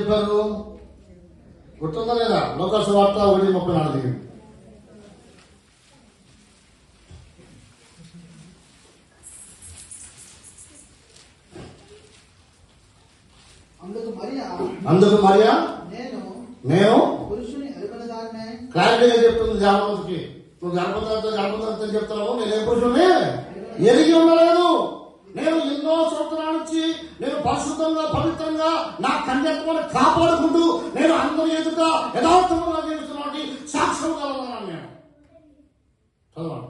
చెప్పారు? గుర్తుందా లేదా? లోకాసు సువార్త 1:34. అందుకు మరియా నేను క్లారిటీగా చెప్తుంది దేవదూతకి, నువ్వు గర్భధారితో చెప్తున్నావు, నేను ఏ పురుషుడిని ఎరిగి ఉండలేదు. నేను ఎన్నో సంవత్సరాల నుంచి నేను పరిశుద్ధంగా పవిత్రంగా నా కన్యత్వాన్ని కాపాడుకుంటూ నేను అందరి ఎదుట యథార్థంగా జీవిస్తున్నాను సాక్ష్యంగా ఉన్నాను. నేను చదవండి.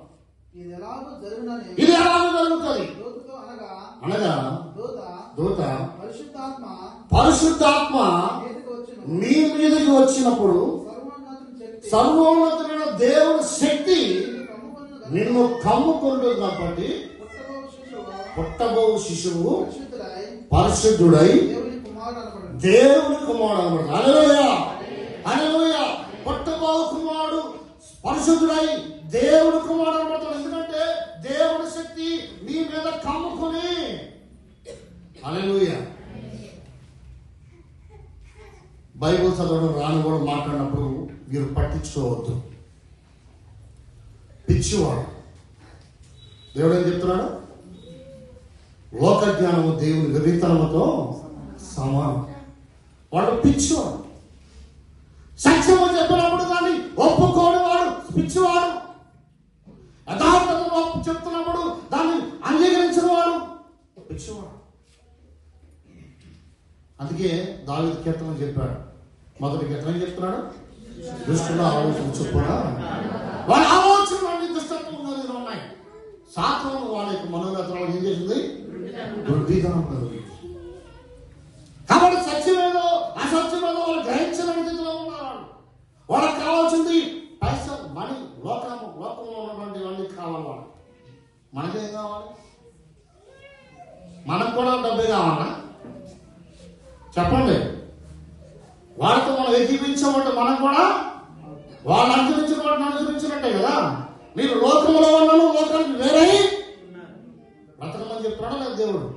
ఇది ఎలాగో జరుగుతుంది అనగా దూత పరిశుద్ధాత్మ నీ మీదకి వచ్చినప్పుడు సర్వోన్నతుడైన దేవుని శక్తి నిన్ను కమ్ముకుంటుంది. కాబట్టి పుట్టబో శిశువు పరిశుద్ధుడై దేవుని కుమారుడు అనబడతాడు. హల్లెలూయా, హల్లెలూయా. పుట్టబో కుమారుడు పరిశుద్ధుడై దేవుని కుమారుడు అనబడతాడు. ఎందుకంటే దేవుని శక్తి నీ మీద కమ్ముకుని. హల్లెలూయా. బైబిల్ చదవడం రాని కూడా మాట్లాడినప్పుడు మీరు పట్టించుకోవద్దు. పిచ్చివాడు. దేవుడు ఏం చెప్తున్నాడు? లోక జ్ఞానము దేవుని విపరీతనముతో సమానం. వాడు పిచ్చివాడు. సత్యము చెప్పినప్పుడు దాన్ని ఒప్పుకోని వాడు పిచ్చివాడు. యథార్థతను చెప్తున్నప్పుడు దాన్ని అంగీకరించిన వాడు పిచ్చివాడు. అందుకే దావీదు కీర్తన చెప్పాడు. మొదటి కీర్తన చెప్తున్నాడు, దుష్టుల ఆలోచన చొప్పున వాళ్ళ ఆలోచనలు దుష్టత్వం ఉన్నాయి. సాతాను వాళ్ళ యొక్క మనోరథాలు ఏం చేసింది? దుర్విధానం కలిగింది. కాబట్టి సత్యమేదో అసత్యమేదో వాళ్ళు గ్రహించలేని స్థితిలో ఉన్నారు. వాళ్ళకి కావాల్సింది పైసా, మనీ, లోకంలో ఉన్నటువంటి వాళ్ళకి కావాలి. వాళ్ళు మనకేం కావాలి? మనకు కూడా డబ్బే కావాలా? చెప్పండి. వాళ్ళతో మనం ఎదిపించమంటే మనం కూడా వాళ్ళు అనుసరించిన వాటిని అనుసరించినట్టే కదా. మీరు లోకంలో ఉన్నాను, లోకానికి వేరై బ్రతకమని చెప్తున్నాడు లేదు దేవుడు.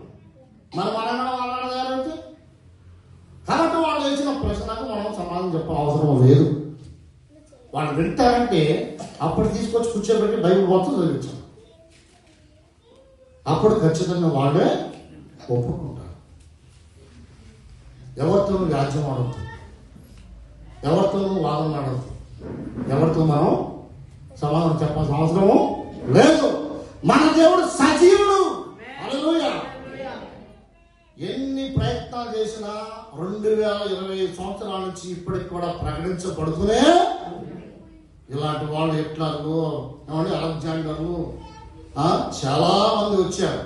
మనం అనగడం వాళ్ళ. కాబట్టి వాళ్ళు వేసిన ప్రశ్నకు మనం సమాధానం చెప్ప అవసరం లేదు. వాళ్ళు వింటారంటే అప్పుడు తీసుకొచ్చి కూర్చోబెట్టి బైబిల్ మొత్తం చదివించాం. అప్పుడు ఖచ్చితంగా వాళ్ళే ఒప్పుకుంటారు. ఎవరితో వ్యాజ్యం ఆడద్దు, ఎవరితో వాదన ఆడద్దు, ఎవరితో మనం సమాధానం చెప్పాల్సిన అవసరము లేదు. మన దేవుడు సజీవుడు. హల్లెలూయా. ఎన్ని ప్రయత్నాలు చేసినా 2020 సంవత్సరాల నుంచి ఇప్పటికి కూడా ప్రకటించబడుతూనే ఇలాంటి వాళ్ళు ఎట్లాగో ఏమంటే అలెగ్జాండర్లు చాలా మంది వచ్చారు.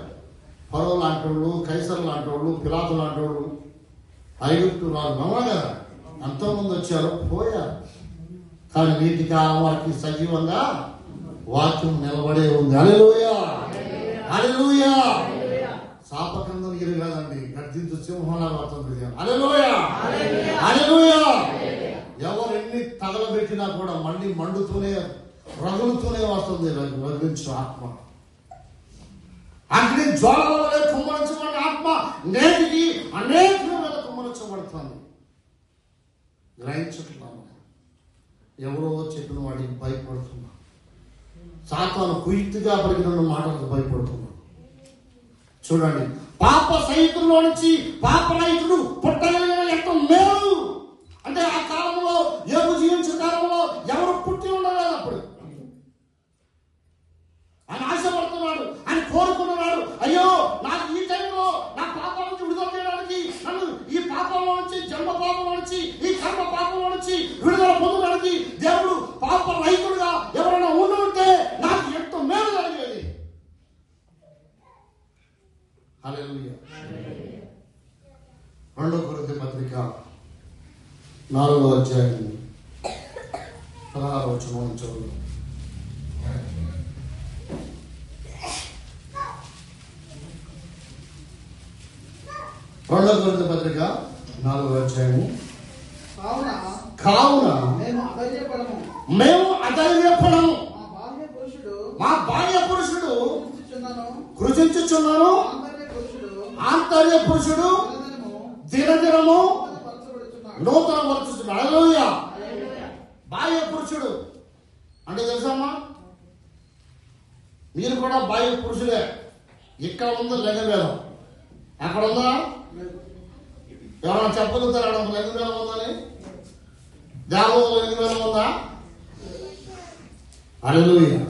ఫరో లాంటి వాళ్ళు, కైసర్ లాంటి వాళ్ళు, పిలాతు లాంటి వాళ్ళు, ఐగుప్తు రాజు కదా, ఎంతోమంది వచ్చారు, పోయారు. కానీ నీటి కాలం వారికి సజీవంగా వాక్యం నిలబడే ఉంది. హల్లెలూయా, హల్లెలూయా. శాపకందం ఇరు కాదండి, గర్జించు సింహంలా పడుతుంది. హల్లెలూయా, హల్లెలూయా. ఎవరు ఎన్ని తగలబెట్టినా కూడా మళ్ళీ మండుతూనే రగులుతూనే వస్తుంది రగిలించు ఆత్మ. అగ్ని జ్వాలలే కుమ్మరించబడిన ఆత్మ నేటికి అనేకుల మీద కుమ్మరించబడుతుంది. గ్రహించుతున్నాను. ఎవరో చెప్పిన వాడికి భయపడుతున్నా. సాతాను కుయుక్తిగా పలికిన మాటలకు భయపడుతున్నా. చూడండి, పాప సహితుల్లో నుంచి పాపరహితుడు పుట్టగలిగిన ఎంత మేలు. అంటే ఆ కాలంలో యోబు జీవించిన కాలంలో ఎవరు పుట్టి ఉండలేదు. అప్పుడు ఆయన ఆశపడుతున్నాడు, ఆయన కోరుకున్నాడు, అయ్యో నాకు ఈ టైంలో నా పాపం నుంచి విడుదల చేయడానికి, నన్ను ఈ పాపంలో నుంచి, జన్మ పాపంలో నుంచి, ఈ కర్మ పాపంలో నుంచి విడుదల పొందడానికి దేవుడు పాప రహితుడుగా ఎవరైనా ఉంటే నాకు ఎంతో మేలు జరిగేది. హల్లెలూయా. 2 కొరింథీ పత్రిక 4వ అధ్యాయం 16వ వచనం చదువు. 2 కొరింథీ పత్రిక 4వ అధ్యాయము. కావున మేము అధైర్యపడము, మా బాహ్య పురుషుడు కృషించుచున్నాను, ఆంతర్య పురుషుడు దినదినము నూతన పరుచుతుంది. హల్లెలూయా. బాహ్య పురుషుడు అంటే తెలుసమ్మా, మీరు కూడా బాహ్య పురుషులే. ఇక్కడ ఉంది లింగభేదం, అక్కడ ఉందా? ఎవరైనా చెప్పగలుగుతారా లింగభేదం ఉందని? దేవతలో లింగభేదం ఉందా? హల్లెలూయా.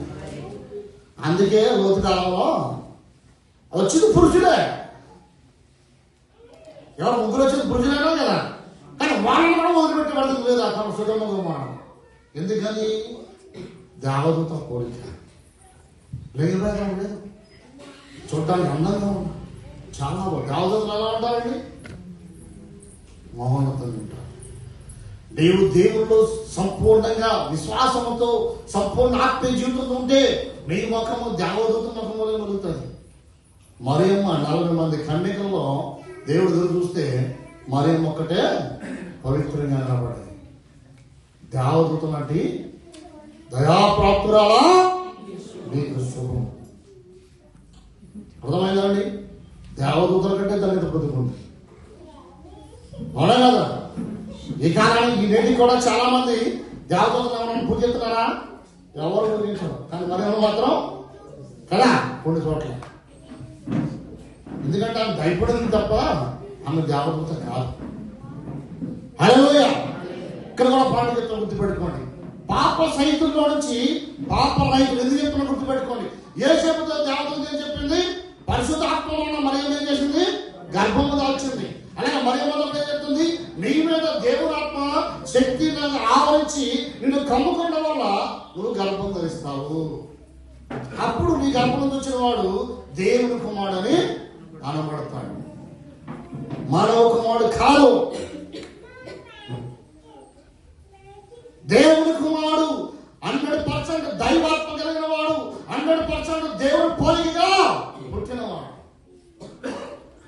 అందుకే లోతు కాలంలో వచ్చింది పురుషుడే. ఎవరు ముగ్గురు వచ్చింది పురుషులేనా కదా, కానీ వాళ్ళని కూడా వదిలిపెట్టబడుతుంది లేదా తమ సుగమగా. ఎందుకని? దేవదూత కోరిక. లింగభేదం లేదు, చూడడానికి అందంగా ఉంది, చాలా దేవదూతలు ఎలా ఉంటారండి? మహోన్నతంగా ఉంటారు. నీవు దేవుళ్ళు సంపూర్ణంగా విశ్వాసంతో సంపూర్ణ ఆత్మీయ జీవితంతో ఉంటే నీ ముఖము దేవదూత ముఖం వల్ల కలుగుతుంది. మరియమ్మ 40 మంది కన్యకల్లో దేవుడు ఎదురు చూస్తే మరియమ్మ ఒక్కటే పవిత్రంగా కనబడింది. దేవదూత లాంటి దయాప్రాప్తురాలా నీకు శుభం. అర్థమైందండి? దేవదూతల కంటే దానికి బ్రతుకుంది. అవునా కదా? ఈ కాలానికి ఈ నేటికి కూడా చాలా మంది దేవతలను ఎవరైనా పూజిస్తున్నారా? ఎవరు పూజించరు, కానీ మరి మాత్రం కదా కొన్ని చోట్ల. ఎందుకంటే ఆమె భయపడింది తప్ప ఆమె దేవదూత కాదు. హల్లెలూయా. ఇక్కడ కూడా పాట చెప్తాను, గుర్తుపెట్టుకోండి. పాప సైతుల్లో నుంచి పాప రైతులు ఎందుకు చెప్తున్నా గుర్తుపెట్టుకోండి. ఏ చెబుతో దేవదూత ఏం చెప్పింది? పరిశుద్ధాత్మలో ఉన్న మరియమ్మ ఏం చేసింది? గర్భము దాల్చింది. అలాగే మరియమ్మ ఏం చెప్తుంది? నీ మీద దేవుని ఆత్మ శక్తి ఆవరించి నిన్ను కమ్ముకోవడం వల్ల నువ్వు గర్భం ధరిస్తావు. అప్పుడు నీ గర్భం నుంచి వచ్చిన వాడు దేవుని కుమారుడని అనబడతాడు. మానవ కుమారుడు కాదు, దేవుని కుమారుడు. 100% దైవాత్మ కలిగిన వాడు, 100% దేవుని